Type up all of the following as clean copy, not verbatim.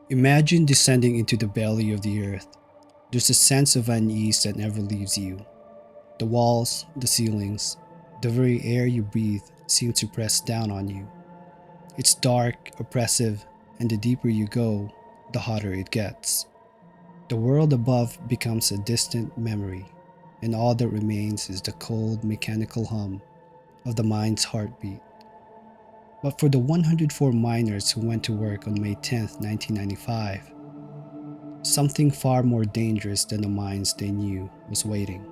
Imagine descending into the belly of the earth. There's a sense of unease that never leaves you. The walls, the ceilings, the very air you breathe seem to press down on you. It's dark, oppressive, and the deeper you go, the hotter it gets. The world above becomes a distant memory, and all that remains is the cold, mechanical hum of the mine's heartbeat. But for the 104 miners who went to work on May 10th, 1995, something far more dangerous than the mines they knew was waiting.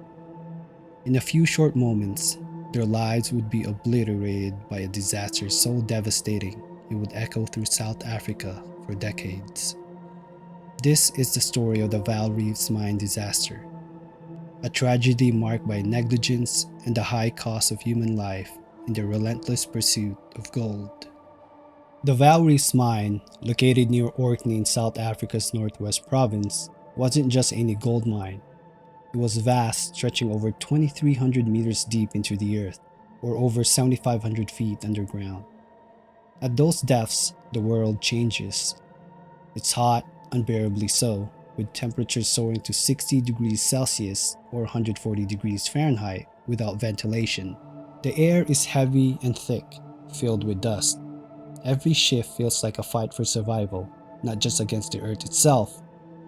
In a few short moments, their lives would be obliterated by a disaster so devastating it would echo through South Africa for decades. This is the story of the Val Reefs Mine Disaster, a tragedy marked by negligence and the high cost of human life in the relentless pursuit of gold. The Vaal Reefs Mine, located near Orkney in South Africa's northwest province, wasn't just any gold mine. It was vast, stretching over 2,300 meters deep into the earth, or over 7,500 feet underground. At those depths, the world changes. It's hot, unbearably so, with temperatures soaring to 60 degrees Celsius or 140 degrees Fahrenheit without ventilation. The air is heavy and thick, filled with dust. Every shift feels like a fight for survival, not just against the earth itself,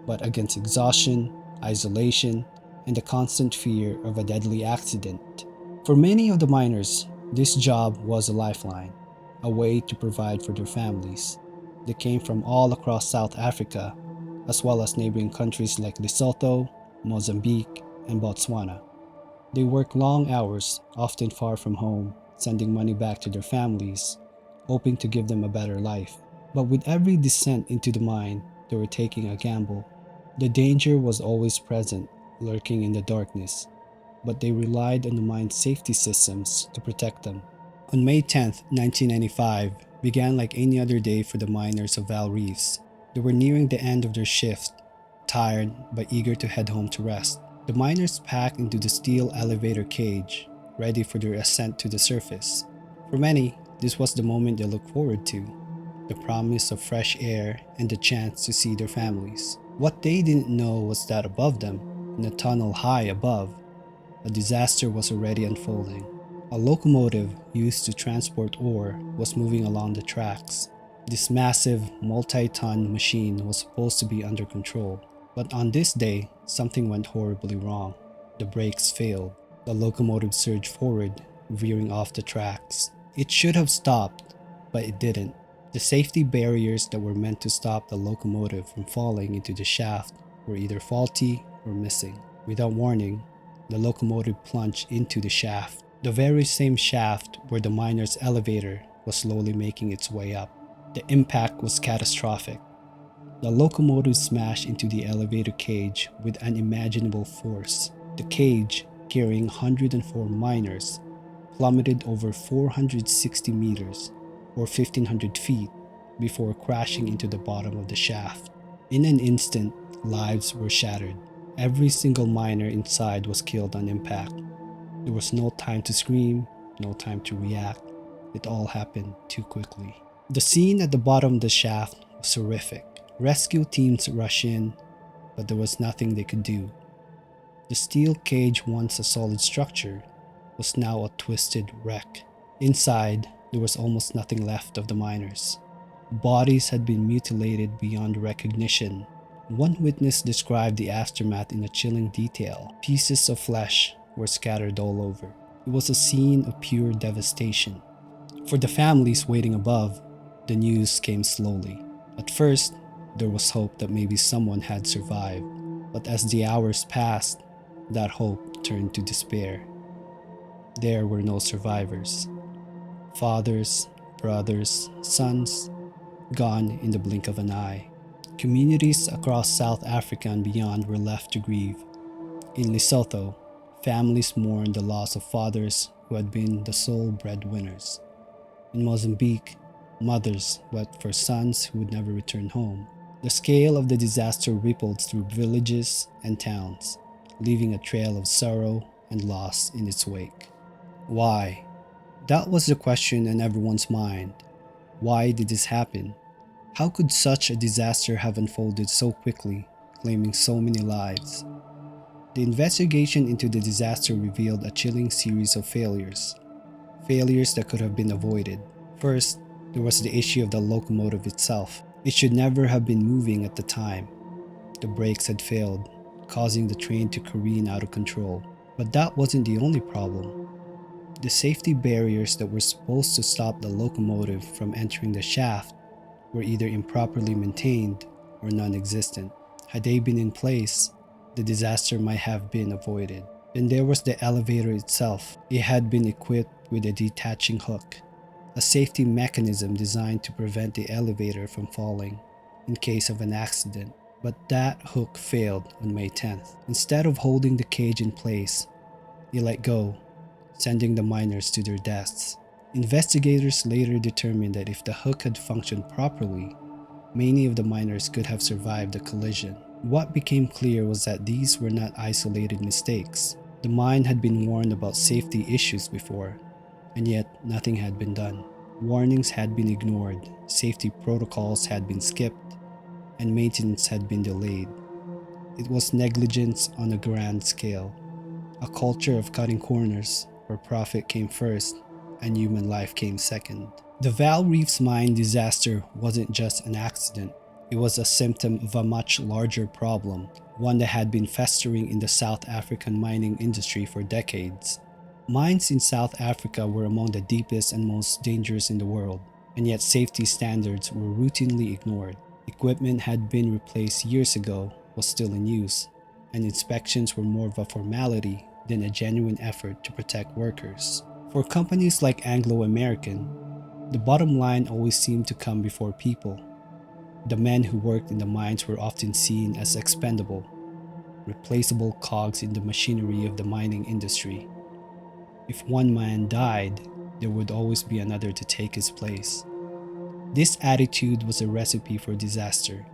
but against exhaustion, isolation, and the constant fear of a deadly accident. For many of the miners, this job was a lifeline, a way to provide for their families. They came from all across South Africa, as well as neighboring countries like Lesotho, Mozambique, and Botswana. They worked long hours, often far from home, sending money back to their families, hoping to give them a better life. But with every descent into the mine, they were taking a gamble. The danger was always present, lurking in the darkness, but they relied on the mine's safety systems to protect them. On May 10th, 1995, began like any other day for the miners of Val Reefs. They were nearing the end of their shift, tired but eager to head home to rest. The miners packed into the steel elevator cage, ready for their ascent to the surface. For many, this was the moment they looked forward to, the promise of fresh air and the chance to see their families. What they didn't know was that above them, in a tunnel high above, a disaster was already unfolding. A locomotive used to transport ore was moving along the tracks. This massive, multi-ton machine was supposed to be under control. But on this day, something went horribly wrong. The brakes failed. The locomotive surged forward, veering off the tracks. It should have stopped, but it didn't. The safety barriers that were meant to stop the locomotive from falling into the shaft were either faulty or missing. Without warning, the locomotive plunged into the shaft, the very same shaft where the miner's elevator was slowly making its way up. The impact was catastrophic. The locomotive smashed into the elevator cage with unimaginable force. The cage, carrying 104 miners, plummeted over 460 meters, or 1,500 feet, before crashing into the bottom of the shaft. In an instant, lives were shattered. Every single miner inside was killed on impact. There was no time to scream, no time to react. It all happened too quickly. The scene at the bottom of the shaft was horrific. Rescue teams rushed in, but there was nothing they could do. The steel cage, once a solid structure, was now a twisted wreck. Inside, there was almost nothing left of the miners. Bodies had been mutilated beyond recognition. One witness described the aftermath in a chilling detail. Pieces of flesh were scattered all over. It was a scene of pure devastation. For the families waiting above, the news came slowly. At first, there was hope that maybe someone had survived, but as the hours passed, that hope turned to despair. There were no survivors. Fathers, brothers, sons, gone in the blink of an eye. Communities across South Africa and beyond were left to grieve. In Lesotho, families mourned the loss of fathers who had been the sole breadwinners. In Mozambique, mothers wept for sons who would never return home. The scale of the disaster rippled through villages and towns, leaving a trail of sorrow and loss in its wake. Why? That was the question in everyone's mind. Why did this happen? How could such a disaster have unfolded so quickly, claiming so many lives? The investigation into the disaster revealed a chilling series of failures that could have been avoided. First, there was the issue of the locomotive itself. It should never have been moving at the time. The brakes had failed, causing the train to careen out of control. But that wasn't the only problem. The safety barriers that were supposed to stop the locomotive from entering the shaft were either improperly maintained or non existent. Had they been in place, the disaster might have been avoided. Then there was the elevator itself. It had been equipped with a detaching hook, a safety mechanism designed to prevent the elevator from falling in case of an accident. But that hook failed on May 10th. Instead of holding the cage in place, it let go, sending the miners to their deaths. Investigators later determined that if the hook had functioned properly, many of the miners could have survived the collision. What became clear was that these were not isolated mistakes. The mine had been warned about safety issues before, and yet nothing had been done. Warnings had been ignored, safety protocols had been skipped, and maintenance had been delayed. It was negligence on a grand scale, a culture of cutting corners where profit came first and human life came second. The Val Reefs Mine disaster wasn't just an accident, it was a symptom of a much larger problem, one that had been festering in the South African mining industry for decades. Mines in South Africa were among the deepest and most dangerous in the world, and yet safety standards were routinely ignored. Equipment had been replaced years ago, was still in use, and inspections were more of a formality than a genuine effort to protect workers. For companies like Anglo American, the bottom line always seemed to come before people. The men who worked in the mines were often seen as expendable, replaceable cogs in the machinery of the mining industry. If one man died, there would always be another to take his place. This attitude was a recipe for disaster,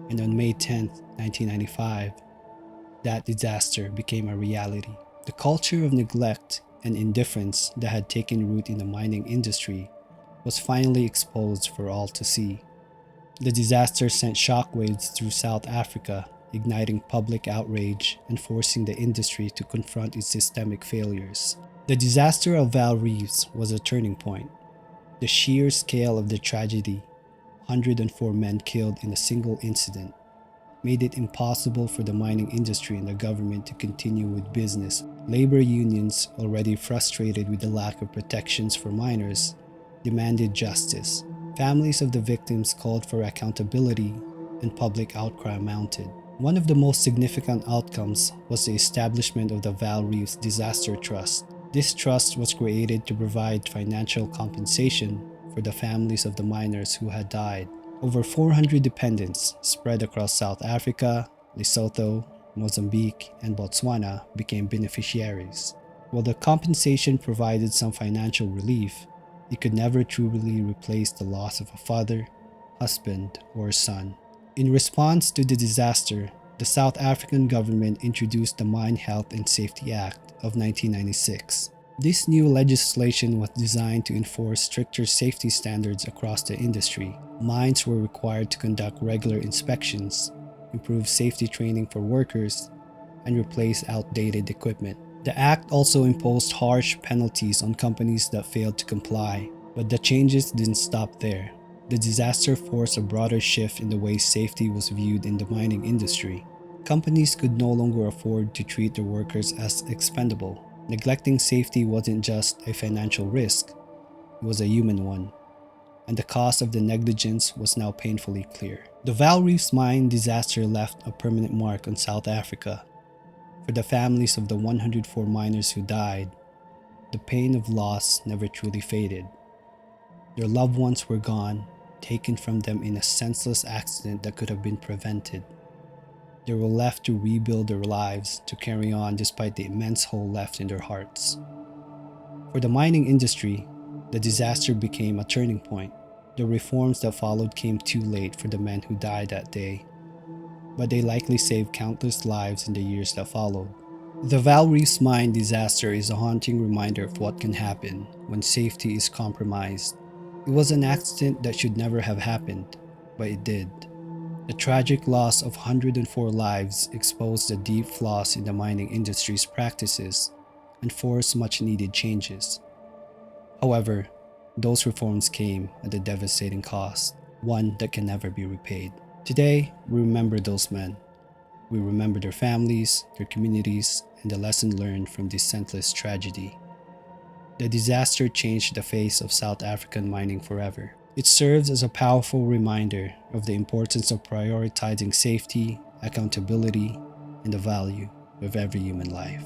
and on May 10, 1995, that disaster became a reality. The culture of neglect and indifference that had taken root in the mining industry was finally exposed for all to see. The disaster sent shockwaves through South Africa, igniting public outrage and forcing the industry to confront its systemic failures. The disaster of Val Reefs was a turning point. The sheer scale of the tragedy, 104 men killed in a single incident, made it impossible for the mining industry and the government to continue with business. Labor unions, already frustrated with the lack of protections for miners, demanded justice. Families of the victims called for accountability, and public outcry mounted. One of the most significant outcomes was the establishment of the Vaal Reefs Disaster Trust. This trust was created to provide financial compensation for the families of the miners who had died. Over 400 dependents spread across South Africa, Lesotho, Mozambique, and Botswana became beneficiaries. While the compensation provided some financial relief, it could never truly replace the loss of a father, husband, or son. In response to the disaster, the South African government introduced the Mine Health and Safety Act of 1996. This new legislation was designed to enforce stricter safety standards across the industry. Mines were required to conduct regular inspections, improve safety training for workers, and replace outdated equipment. The act also imposed harsh penalties on companies that failed to comply, but the changes didn't stop there. The disaster forced a broader shift in the way safety was viewed in the mining industry. Companies could no longer afford to treat their workers as expendable. Neglecting safety wasn't just a financial risk, it was a human one, and the cost of the negligence was now painfully clear. The Vaal Reefs Mine disaster left a permanent mark on South Africa. For the families of the 104 miners who died, the pain of loss never truly faded. Their loved ones were gone, taken from them in a senseless accident that could have been prevented. They were left to rebuild their lives, to carry on despite the immense hole left in their hearts. For the mining industry, the disaster became a turning point. The reforms that followed came too late for the men who died that day, but they likely saved countless lives in the years that followed. The Vaal Reefs Mine disaster is a haunting reminder of what can happen when safety is compromised. It was an accident that should never have happened, but it did. The tragic loss of 104 lives exposed the deep flaws in the mining industry's practices and forced much needed changes. However, those reforms came at a devastating cost, one that can never be repaid. Today, we remember those men. We remember their families, their communities, and the lesson learned from this senseless tragedy. The disaster changed the face of South African mining forever. It serves as a powerful reminder of the importance of prioritizing safety, accountability, and the value of every human life.